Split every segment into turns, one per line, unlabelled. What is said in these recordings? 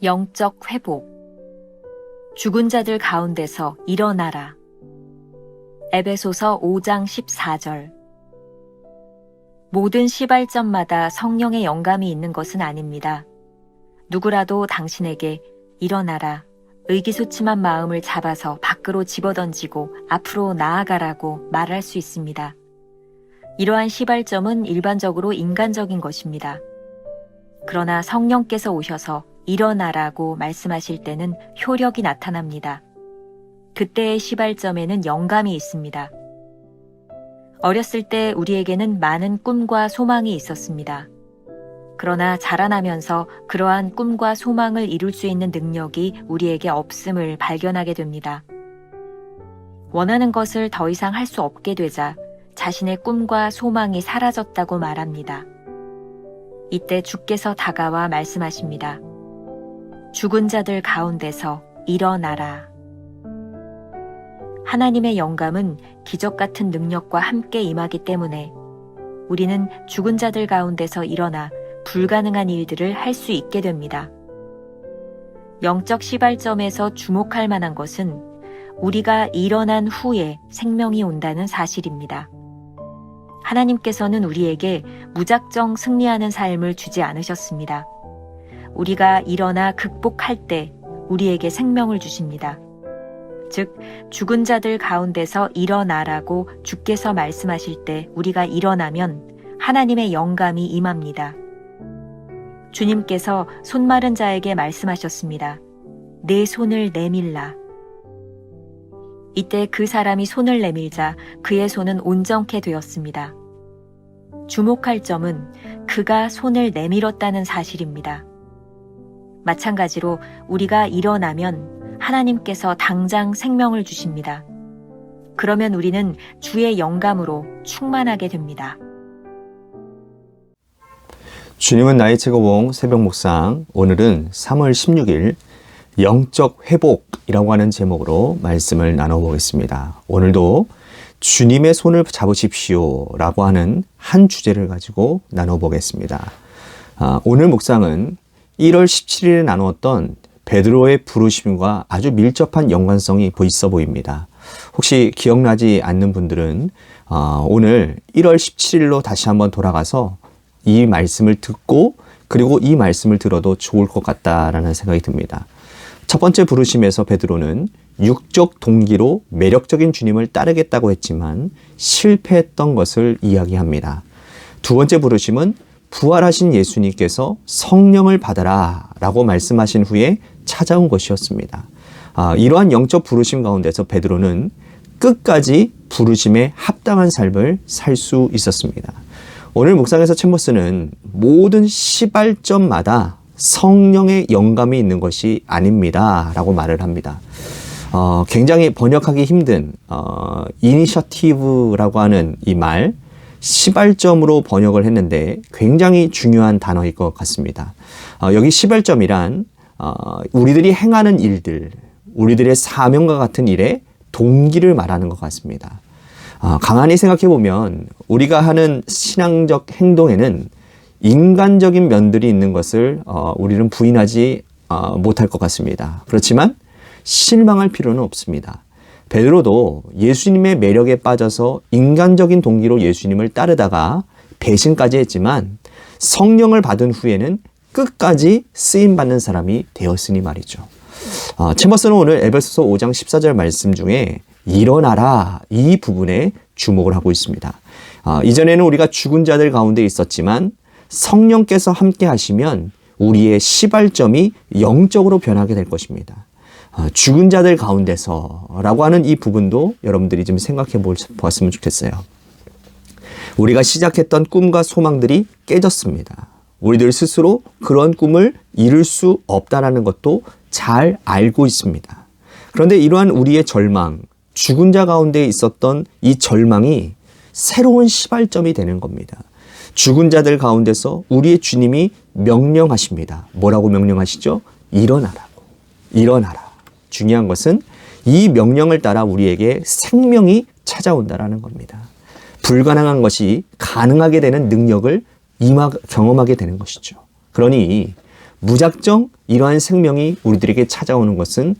영적 회복. 죽은 자들 가운데서 일어나라. 에베소서 5장 14절. 모든 시발점마다 성령의 영감이 있는 것은 아닙니다. 누구라도 당신에게 일어나라, 의기소침한 마음을 잡아서 밖으로 집어던지고 앞으로 나아가라고 말할 수 있습니다. 이러한 시발점은 일반적으로 인간적인 것입니다. 그러나 성령께서 오셔서 일어나라고 말씀하실 때는 효력이 나타납니다. 그때의 시발점에는 영감이 있습니다. 어렸을 때 우리에게는 많은 꿈과 소망이 있었습니다. 그러나 자라나면서 그러한 꿈과 소망을 이룰 수 있는 능력이 우리에게 없음을 발견하게 됩니다. 원하는 것을 더 이상 할 수 없게 되자 자신의 꿈과 소망이 사라졌다고 말합니다. 이때 주께서 다가와 말씀하십니다. 죽은 자들 가운데서 일어나라. 하나님의 영감은 기적 같은 능력과 함께 임하기 때문에 우리는 죽은 자들 가운데서 일어나 불가능한 일들을 할 수 있게 됩니다. 영적 시발점에서 주목할 만한 것은 우리가 일어난 후에 생명이 온다는 사실입니다. 하나님께서는 우리에게 무작정 승리하는 삶을 주지 않으셨습니다. 우리가 일어나 극복할 때 우리에게 생명을 주십니다. 즉, 죽은 자들 가운데서 일어나라고 주께서 말씀하실 때 우리가 일어나면 하나님의 영감이 임합니다. 주님께서 손 마른 자에게 말씀하셨습니다. 내 손을 내밀라. 이때 그 사람이 손을 내밀자 그의 손은 온전케 되었습니다. 주목할 점은 그가 손을 내밀었다는 사실입니다. 마찬가지로 우리가 일어나면 하나님께서 당장 생명을 주십니다. 그러면 우리는 주의 영감으로 충만하게 됩니다.
주님은 나의 최고봉 새벽 묵상, 오늘은 3월 16일 영적 회복이라고 하는 제목으로 말씀을 나눠보겠습니다. 오늘도 주님의 손을 잡으십시오 라고 하는 한 주제를 가지고 나눠보겠습니다. 오늘 묵상은 1월 17일에 나누었던 베드로의 부르심과 아주 밀접한 연관성이 있어 보입니다. 혹시 기억나지 않는 분들은 오늘 1월 17일로 다시 한번 돌아가서 이 말씀을 듣고 그리고 이 말씀을 들어도 좋을 것 같다라는 생각이 듭니다. 첫 번째 부르심에서 베드로는 육적 동기로 매력적인 주님을 따르겠다고 했지만 실패했던 것을 이야기합니다. 두 번째 부르심은 부활하신 예수님께서 성령을 받아라 라고 말씀하신 후에 찾아온 것이었습니다. 이러한 영적 부르심 가운데서 베드로는 끝까지 부르심에 합당한 삶을 살 수 있었습니다. 오늘 묵상에서 챔버스는 모든 시발점마다 성령의 영감이 있는 것이 아닙니다 라고 말을 합니다. 굉장히 번역하기 힘든 이니셔티브라고 하는 이 말, 시발점으로 번역을 했는데 굉장히 중요한 단어일 것 같습니다. 여기 시발점이란 우리들이 행하는 일들, 우리들의 사명과 같은 일에 동기를 말하는 것 같습니다. 가만히 생각해 보면 우리가 하는 신앙적 행동에는 인간적인 면들이 있는 것을 우리는 부인하지 못할 것 같습니다. 그렇지만 실망할 필요는 없습니다. 베드로도 예수님의 매력에 빠져서 인간적인 동기로 예수님을 따르다가 배신까지 했지만 성령을 받은 후에는 끝까지 쓰임받는 사람이 되었으니 말이죠. 챔버스는 오늘 에베소서 5장 14절 말씀 중에 일어나라 이 부분에 주목을 하고 있습니다. 이전에는 우리가 죽은 자들 가운데 있었지만 성령께서 함께 하시면 우리의 시발점이 영적으로 변하게 될 것입니다. 죽은 자들 가운데서 라고 하는 이 부분도 여러분들이 좀 생각해 보았으면 좋겠어요. 우리가 시작했던 꿈과 소망들이 깨졌습니다. 우리들 스스로 그런 꿈을 이룰 수 없다는 것도 잘 알고 있습니다. 그런데 이러한 우리의 절망, 죽은 자 가운데 있었던 이 절망이 새로운 시발점이 되는 겁니다. 죽은 자들 가운데서 우리의 주님이 명령하십니다. 뭐라고 명령하시죠? 일어나라고. 일어나라. 중요한 것은 이 명령을 따라 우리에게 생명이 찾아온다는 겁니다. 불가능한 것이 가능하게 되는 능력을 경험하게 되는 것이죠. 그러니 무작정 이러한 생명이 우리들에게 찾아오는 것은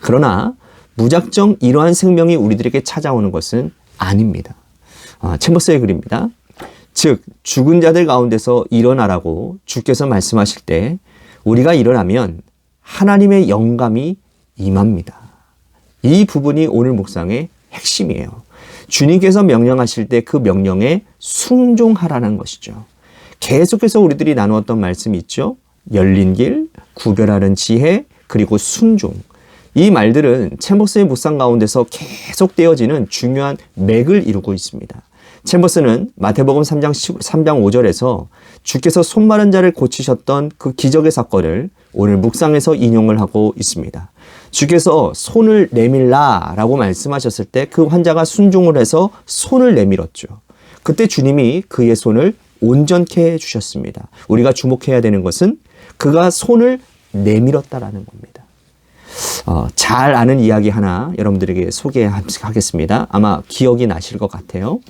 그러나 무작정 이러한 생명이 우리들에게 찾아오는 것은 아닙니다. 챔버스의 글입니다. 즉 죽은 자들 가운데서 일어나라고 주께서 말씀하실 때 우리가 일어나면 하나님의 영감이 임합니다. 이 부분이 오늘 묵상의 핵심이에요. 주님께서 명령하실 때 그 명령에 순종하라는 것이죠. 계속해서 우리들이 나누었던 말씀이 있죠. 열린 길, 구별하는 지혜, 그리고 순종. 이 말들은 챔버스의 묵상 가운데서 계속되어지는 중요한 맥을 이루고 있습니다. 챔버스는 마태복음 3장 5절에서 주께서 손 마른 자를 고치셨던 그 기적의 사건을 오늘 묵상에서 인용을 하고 있습니다. 주께서 손을 내밀라 라고 말씀하셨을 때 그 환자가 순종을 해서 손을 내밀었죠. 그때 주님이 그의 손을 온전케 해주셨습니다. 우리가 주목해야 되는 것은 그가 손을 내밀었다라는 겁니다. 잘 아는 이야기 하나 여러분들에게 소개하겠습니다. 아마 기억이 나실 것 같아요.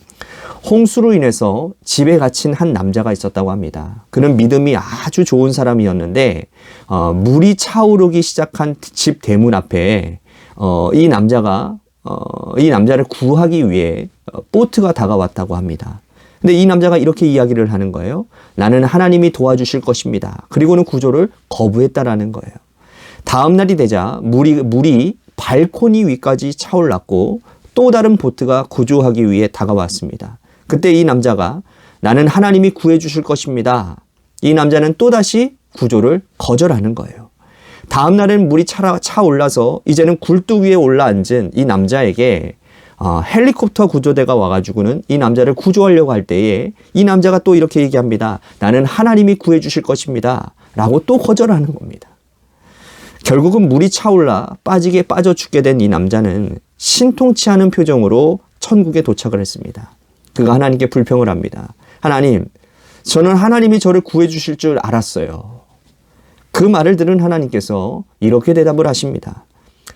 홍수로 인해서 집에 갇힌 한 남자가 있었다고 합니다. 그는 믿음이 아주 좋은 사람이었는데 물이 차오르기 시작한 집 대문 앞에 이 남자를 구하기 위해 보트가 다가왔다고 합니다. 근데 이 남자가 이렇게 이야기를 하는 거예요. 나는 하나님이 도와주실 것입니다. 그리고는 구조를 거부했다라는 거예요. 다음 날이 되자 물이 발코니 위까지 차올랐고 또 다른 보트가 구조하기 위해 다가왔습니다. 그때 이 남자가 나는 하나님이 구해주실 것입니다. 이 남자는 또다시 구조를 거절하는 거예요. 다음 날엔 물이 차올라서 이제는 굴뚝 위에 올라앉은 이 남자에게 헬리콥터 구조대가 와가지고는 이 남자를 구조하려고 할 때에 이 남자가 또 이렇게 얘기합니다. 나는 하나님이 구해주실 것입니다. 라고 또 거절하는 겁니다. 결국은 물이 차올라 빠져 죽게 된 이 남자는 신통치 않은 표정으로 천국에 도착을 했습니다. 그가 하나님께 불평을 합니다. 하나님, 저는 하나님이 저를 구해 주실 줄 알았어요. 그 말을 들은 하나님께서 이렇게 대답을 하십니다.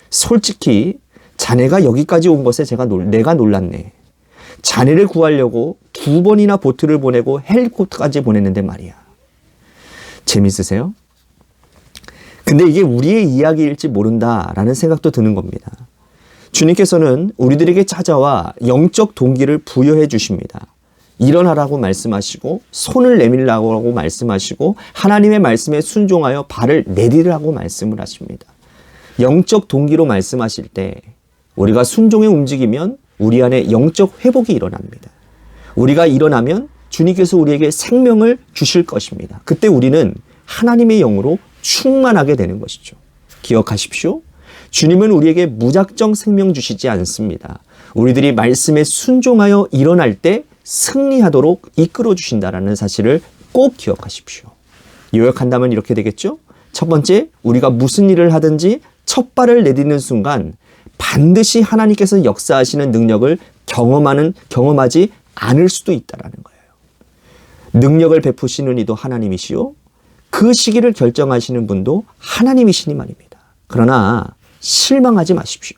솔직히 자네가 여기까지 온 것에 내가 놀랐네. 자네를 구하려고 2번이나 보트를 보내고 헬리콥터까지 보냈는데 말이야. 재밌으세요? 근데 이게 우리의 이야기일지 모른다라는 생각도 드는 겁니다. 주님께서는 우리들에게 찾아와 영적 동기를 부여해 주십니다. 일어나라고 말씀하시고 손을 내밀라고 말씀하시고 하나님의 말씀에 순종하여 발을 내디라고 말씀을 하십니다. 영적 동기로 말씀하실 때 우리가 순종에 움직이면 우리 안에 영적 회복이 일어납니다. 우리가 일어나면 주님께서 우리에게 생명을 주실 것입니다. 그때 우리는 하나님의 영으로 충만하게 되는 것이죠. 기억하십시오. 주님은 우리에게 무작정 생명 주시지 않습니다. 우리들이 말씀에 순종하여 일어날 때 승리하도록 이끌어 주신다라는 사실을 꼭 기억하십시오. 요약한다면 이렇게 되겠죠? 첫 번째, 우리가 무슨 일을 하든지 첫 발을 내딛는 순간 반드시 하나님께서 역사하시는 능력을 경험하지 않을 수도 있다라는 거예요. 능력을 베푸시는 이도 하나님이시요. 그 시기를 결정하시는 분도 하나님이시니 말입니다. 그러나 실망하지 마십시오.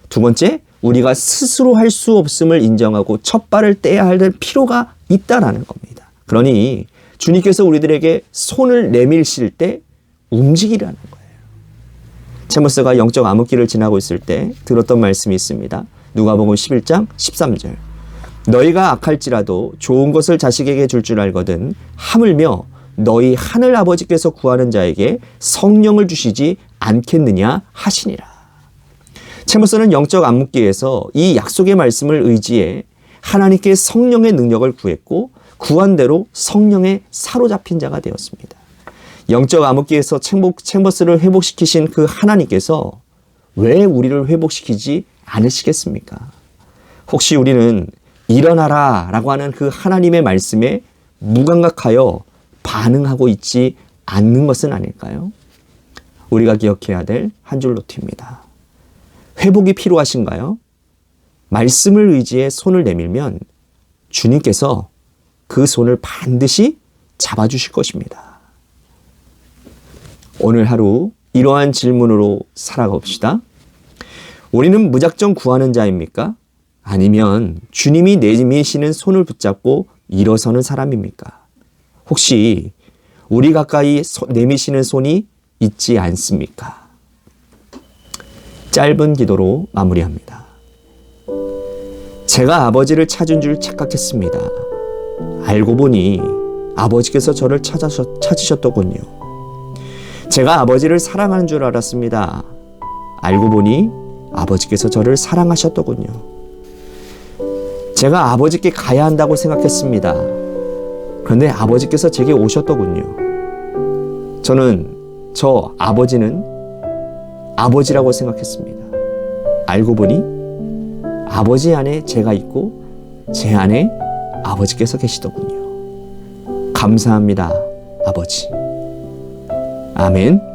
두 번째, 우리가 스스로 할 수 없음을 인정하고 첫 발을 떼야 할 필요가 있다라는 겁니다. 그러니 주님께서 우리들에게 손을 내밀실 때 움직이라는 거예요. 챔버스가 영적 암흑기를 지나고 있을 때 들었던 말씀이 있습니다. 누가복음 11장 13절. 너희가 악할지라도 좋은 것을 자식에게 줄 줄 알거든 하물며 너희 하늘 아버지께서 구하는 자에게 성령을 주시지 않겠느냐 하시니라. 챔버스는 영적 암흑기에서 이 약속의 말씀을 의지해 하나님께 성령의 능력을 구했고 구한 대로 성령에 사로잡힌 자가 되었습니다. 영적 암흑기에서 챔버스를 회복시키신 그 하나님께서 왜 우리를 회복시키지 않으시겠습니까? 혹시 우리는 일어나라 라고 하는 그 하나님의 말씀에 무감각하여 반응하고 있지 않는 것은 아닐까요? 우리가 기억해야 될 한 줄 노트입니다. 회복이 필요하신가요? 말씀을 의지해 손을 내밀면 주님께서 그 손을 반드시 잡아주실 것입니다. 오늘 하루 이러한 질문으로 살아갑시다. 우리는 무작정 구하는 자입니까? 아니면 주님이 내미시는 손을 붙잡고 일어서는 사람입니까? 혹시 우리 가까이 내미시는 손이 있지 않습니까? 짧은 기도로 마무리합니다. 제가 아버지를 찾은 줄 착각했습니다. 알고 보니 아버지께서 저를 찾으셨더군요. 제가 아버지를 사랑하는 줄 알았습니다. 알고 보니 아버지께서 저를 사랑하셨더군요. 제가 아버지께 가야 한다고 생각했습니다. 그런데 아버지께서 제게 오셨더군요. 저는 저 아버지는 아버지라고 생각했습니다. 알고 보니 아버지 안에 제가 있고 제 안에 아버지께서 계시더군요. 감사합니다, 아버지. 아멘.